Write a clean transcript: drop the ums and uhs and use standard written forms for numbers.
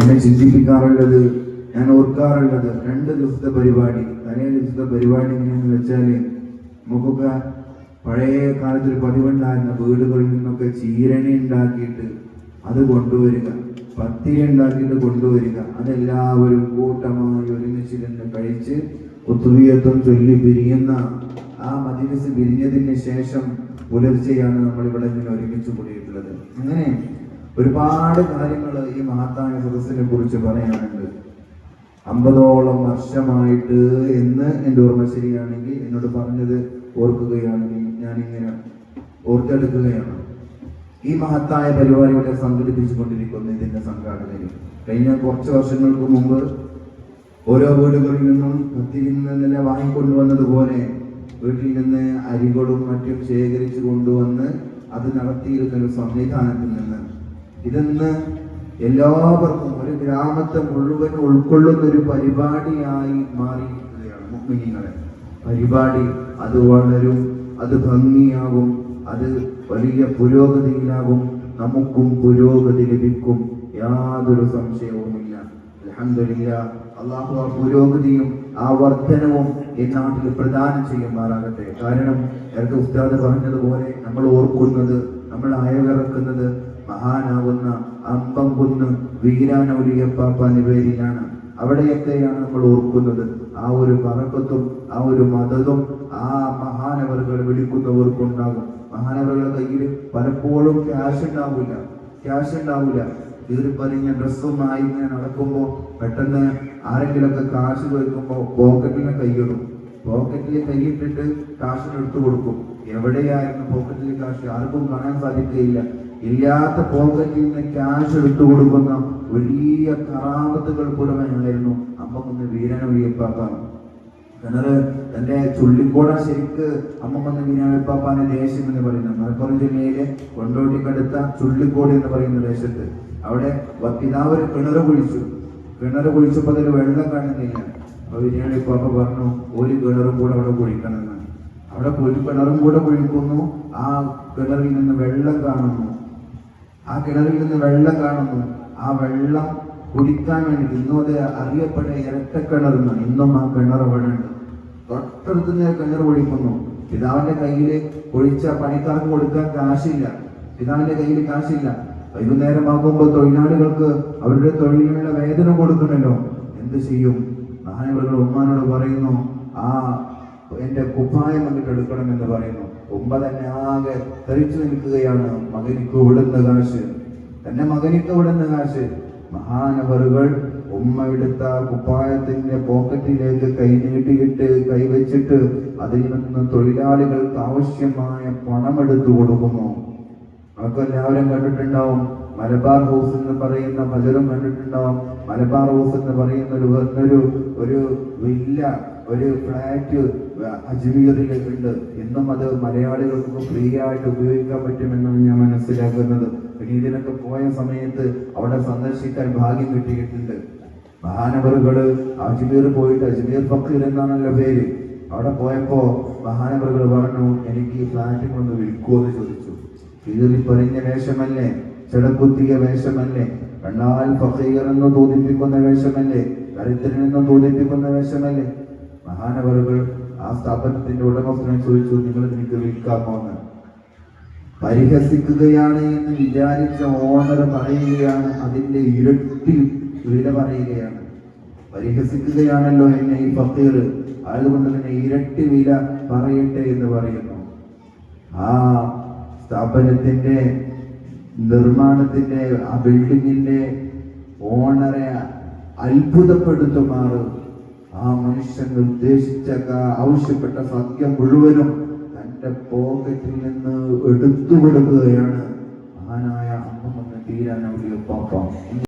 എന്നെ ചിന്തിപ്പിക്കാറുള്ളത്, ഞാൻ ഓർക്കാറുള്ളത് 2 ദിവസത്തെ പരിപാടി. തലേ ദിവസത്തെ പരിപാടി എങ്ങനെയാണെന്ന് വെച്ചാൽ, നമുക്കൊക്കെ പഴയ കാലത്തൊരു പതിവുണ്ടായിരുന്ന വീടുകളിൽ നിന്നൊക്കെ ചീരണി ഉണ്ടാക്കിയിട്ട് അത് കൊണ്ടുവരിക, പത്തിരി ഉണ്ടാക്കിയിട്ട് കൊണ്ടുവരിക, അതെല്ലാവരും കൂട്ടമായി ഒരുമിച്ചിരുന്ന് കഴിച്ച് കുത്തുബിയത്തും ചൊല്ലി പിരിയുന്ന ആ മജ്‌ലിസ് പിരിഞ്ഞതിന് ശേഷം പുലർച്ചെയാണ് നമ്മളിവിടെ നിന്ന് ഒരുമിച്ച് കൂടിയിട്ടുള്ളത്. അങ്ങനെ ഒരുപാട് കാര്യങ്ങൾ ഈ മഹത്തായ സദസ്സിനെ കുറിച്ച് പറയാനുണ്ട്. 50ഓളം വർഷമായിട്ട് എന്ന് എൻ്റെ ഓർമ്മ ശരിയാണെങ്കിൽ, എന്നോട് പറഞ്ഞത് ഓർക്കുകയാണെങ്കിൽ ഞാനിങ്ങനെ ഓർത്തെടുക്കുകയാണ്. ഈ മഹത്തായ പരിപാടി ഇവിടെ സംഘടിപ്പിച്ചുകൊണ്ടിരിക്കുന്ന ഇതിന്റെ സംഘാടകർ കഴിഞ്ഞ കുറച്ച് വർഷങ്ങൾക്ക് മുമ്പ് ഓരോ വീടുകളിൽ നിന്നും പത്തിരിൽ നിന്നെല്ലാം വാങ്ങിക്കൊണ്ടുവന്നതുപോലെ വീട്ടിൽ നിന്ന് അരികളും മറ്റും ശേഖരിച്ചു കൊണ്ടുവന്ന് അത് നടത്തിയിരുന്ന ഒരു സംവിധാനത്തിൽ നിന്ന് ഇതെന്ന് എല്ലാവർക്കും ഒരു ഗ്രാമത്തെ മുഴുവൻ ഉൾക്കൊള്ളുന്ന ഒരു പരിപാടിയായി മാറിയിരിക്കുകയാണ്. മുഅ്മിനീങ്ങളെ പരിപാടി അത് വളരും, അത് ഭംഗിയാകും, അത് വലിയ പുരോഗതിയിലാകും, നമുക്കും പുരോഗതി ലഭിക്കും, യാതൊരു സംശയവുമില്ല. അൽഹംദുലില്ലാഹ്, അല്ലാഹു ആ പുരോഗതിയും ആ വർധനവും ഈ നാട്ടിൽ പ്രദാനം ചെയ്യുമാറാകട്ടെ. കാരണം നേരത്തെ ഉസ്താദ് പറഞ്ഞതുപോലെ നമ്മൾ ഓർക്കുന്നത്, നമ്മൾ അയവിറക്കുന്നത് മഹാനാവുന്ന അമ്പംകുന്ന് വീരാനൗലിയപ്പാപ്പാന്റെ പേരിലാണ്. അവിടെയൊക്കെയാണ് നമ്മൾ ഓർക്കുന്നത്. ആ ഒരു ബറക്കത്തും ആ ഒരു മദതും ആ മഹാനവറുകൾ വിളിക്കുന്നവർക്കുണ്ടാകും. മഹാനവറുകളുടെ കയ്യിൽ പലപ്പോഴും ക്യാഷ് ഉണ്ടാവില്ല. കീറിപ്പറിഞ്ഞ ഡ്രസ്സുമായി ഇങ്ങനെ നടക്കുമ്പോൾ പെട്ടെന്ന് ആരെങ്കിലൊക്കെ കാശ് ചോദിക്കുമ്പോൾ പോക്കറ്റിൽ കൈയിട്ടിട്ട് കാശിന് എടുത്തു കൊടുക്കും. എവിടെയായിരുന്നു പോക്കറ്റിൽ കാശ്? ആർക്കും കാണാൻ സാധിക്കുകയില്ല. ഇല്ലാത്ത പോക്കറ്റിൽ നിന്ന് ക്യാഷ് എടുത്തു കൊടുക്കുന്ന വലിയ കറാമത്തുകൾ പുറമെയായിരുന്നു അമ്മ വീരനൊഴിയപ്പാപ്പാണ്. കിണറ് തന്റെ ചുള്ളിക്കോട ശരിക്ക് അമ്മമ്മന്ന് വീരനൊഴിയപ്പാപ്പാന്റെ ദേശം എന്ന് പറയുന്നത് മലപ്പുറം ജില്ലയിലെ കൊണ്ടോട്ടിക്കടുത്ത ചുള്ളിക്കോട് എന്ന് പറയുന്ന ദേശത്ത് അവിടെ പിതാവ് ഒരു കിണറ് കുഴിച്ചപ്പോൾ അതിൽ വെള്ളം കാണുന്നില്ല. അപ്പൊ വീരനൊഴിയപ്പാപ്പ പറഞ്ഞു, ഒരു കിണറും കൂടെ അവിടെ കുഴിക്കണമെന്ന്. അവിടെ ഒരു കിണറും കൂടെ കുഴിക്കുന്നു. ആ കിണറിൽ നിന്ന് വെള്ളം കാണുന്നു. ആ വെള്ളം കുടിക്കാൻ വേണ്ടി ഇന്നും അത് അറിയപ്പെട്ട ഇരട്ടക്കിണർന്ന് ഇന്നും ആ കിണർ അവിടെ ഉണ്ട്. തൊട്ടടുത്ത് നിന്ന് കിണർ കുഴിക്കുന്നു. പിതാവിന്റെ കയ്യിൽ കുഴിച്ച പണിക്കാർക്ക് കൊടുക്കാൻ കാശില്ല. വൈകുന്നേരമാകുമ്പോൾ തൊഴിലാളികൾക്ക് അവരുടെ തൊഴിലിനുള്ള വേതനം കൊടുക്കണല്ലോ. എന്ത് ചെയ്യും? മഹാനവറുകൾ ഉമ്മാനോട് പറയുന്നു, എന്റെ കുപ്പായം വന്നിട്ട് എടുക്കണമെന്ന് പറയുന്നു. ഉമ്മ തന്നെ ആകെ തെറിച്ചു നിൽക്കുകയാണ്. മകനിക്ക് വിടുന്ന കാശ്. മഹാനവറുകൾ ഉമ്മ എടുത്ത കുപ്പായത്തിന്റെ പോക്കറ്റിലേക്ക് കൈ നീട്ടിയിട്ട് കൈവച്ചിട്ട് അതിൽ നിന്ന് തൊഴിലാളികൾക്ക് ആവശ്യമായ പണമെടുത്തു കൊടുക്കുന്നു. അതൊക്കെ എല്ലാവരും കണ്ടിട്ടുണ്ടാവും. മലബാർ ഹൗസ് എന്ന് പറയുന്ന പലരും കണ്ടിട്ടുണ്ടാവും. മലബാർ ഹൗസ് എന്ന് പറയുന്ന ഒരു വലിയ ഫ്ലാറ്റ് അജ്മീറിൽ ഉണ്ട്. ഇന്നും അത് മലയാളികൾക്ക് ഫ്രീ ആയിട്ട് ഉപയോഗിക്കാൻ പറ്റുമെന്നാണ് ഞാൻ മനസ്സിലാക്കുന്നത്. ഇതിനൊക്കെ പോയ സമയത്ത് അവിടെ സന്ദർശിക്കാൻ ഭാഗ്യം കിട്ടിയിട്ടുണ്ട്. മഹാനവറുകള് അജ്മീർ പോയിട്ട്, അജ്മീർ ഫക്കീർ എന്നാണല്ലോ പേര്, അവിടെ പോയപ്പോ മഹാനവറുകൾ പറഞ്ഞു, എനിക്ക് ഈ ഫ്ലാറ്റുകളൊന്ന് വിൽക്കുമെന്ന് ചോദിച്ചു. കീറിപ്പറിഞ്ഞ വേഷമല്ലേ, ചെടക്കുത്തിയ വേഷമല്ലേ, കണ്ടാൽ ഫക്കീർ എന്ന് തോന്നിപ്പിക്കുന്ന വേഷമല്ലേ, ദരിദ്രനെന്ന് തോന്നിപ്പിക്കുന്ന വേഷമല്ലേ. മഹാനവറുകൾ ആ സ്ഥാപനത്തിന്റെ ഉടമസ്ഥനെ ചോദിച്ചു, നിങ്ങൾ എനിക്ക് വിൽക്കാമോ എന്ന്. പരിഹസിക്കുകയാണ് എന്ന് വിചാരിച്ച ഓണർ പറയുകയാണ്, അതിന്റെ ഇരട്ടി വില പറയുകയാണ്. പരിഹസിക്കുകയാണല്ലോ എന്നെ ഈ ഫക്കീർ, അതുകൊണ്ട് തന്നെ ഇരട്ടി വില പറയട്ടെ എന്ന് പറയുന്നു. ആ സ്ഥാപനത്തിന്റെ നിർമ്മാണത്തിന്റെ ആ ബിൽഡിങ്ങിന്റെ ഓണറെ അത്ഭുതപ്പെടുത്തുമാറ് ആ മനുഷ്യൻ നിർദ്ദേശിച്ച ആവശ്യപ്പെട്ട സത്യം മുഴുവനും തന്റെ പോക്കറ്റിൽ നിന്ന് എടുത്തു കൊടുക്കുകയാണ് മഹാനായ അമ്മ വീരാനൗലിയപ്പാപ്പ.